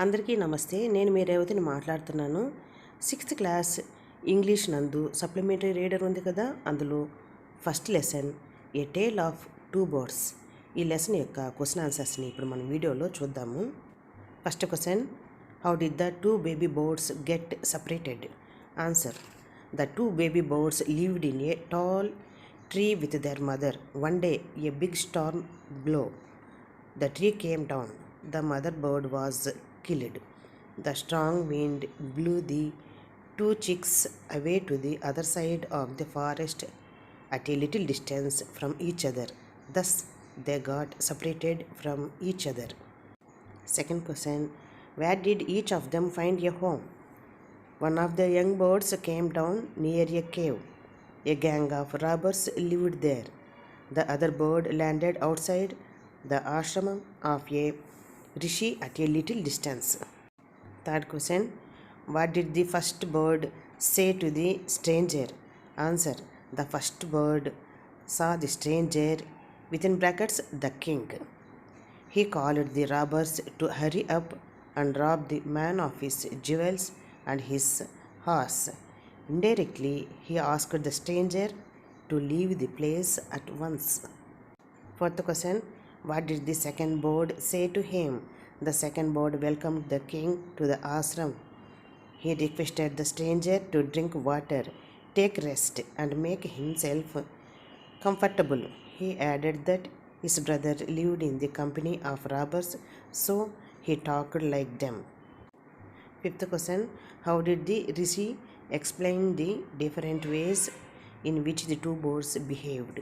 అందరికీ నమస్తే. నేను మీ రేవతిని మాట్లాడుతున్నాను. 6th క్లాస్ ఇంగ్లీష్ నందు సప్లిమెంటరీ రీడర్ ఉంది కదా, అందులో first lesson a tale of two birds. ఈ లెసన్ యొక్క క్వశ్చన్ ఆన్సర్స్ని ఇప్పుడు మనం వీడియోలో చూద్దాము. First question, how did the two baby birds get separated? Answer, the two baby birds lived in a tall tree with their mother. One day a big storm blew. The tree came down. The mother bird was killed. The strong wind blew the two chicks away to the other side of the forest at a little distance from each other. Thus they got separated from each other. Second question, where did each of them find a home? One of the young birds came down near a cave. A gang of robbers lived there. The other bird landed outside the ashram of a rishi at a little distance. Third question, what did the first bird say to the stranger? Answer, the first bird saw the stranger, within brackets the king. He called the robbers to hurry up and rob the man of his jewels and his horse. Indirectly, he asked the stranger to leave the place at once. Fourth question, what did the second bird say to him? The second bird welcomed the king to the ashram. He requested the stranger to drink water, take rest, and make himself comfortable. He added that his brother lived in the company of robbers, so he talked like them. Fifth question, how did the rishi explain the different ways in which the two birds behaved?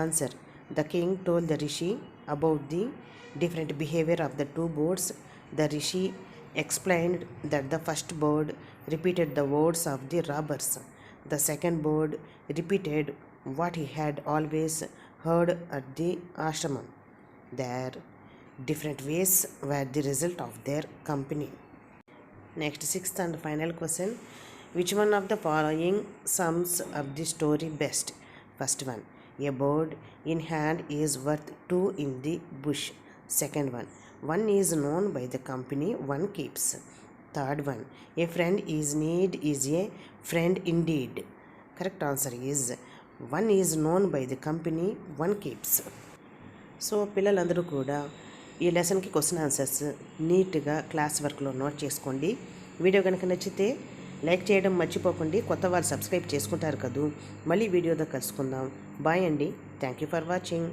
Answer, the king told the rishi about the different behavior of the two birds. The rishi explained that the first bird repeated the words of the robbers. The second bird repeated what he had always heard at the ashram. Their different ways were the result of their company. Next, sixth and final question, which one of the following sums up the story best? First one, a bird in hand is worth two in the bush. Second one is known by the company one keeps. Third one, a friend is need is a friend indeed. Correct answer is one is known by the company one keeps. So పిల్లలందరూ కూడా ఈ లెసన్కి question answers నీట్గా class వర్క్లో note చేసుకోండి. Video కనుక నచ్చితే like చేయడం మర్చిపోకండి. కొత్త వాళ్ళు సబ్స్క్రైబ్ చేసుకుంటారు కదూ. మళ్ళీ వీడియోతో కలుసుకుందాం. బాయ్ అండి. Thank you for watching.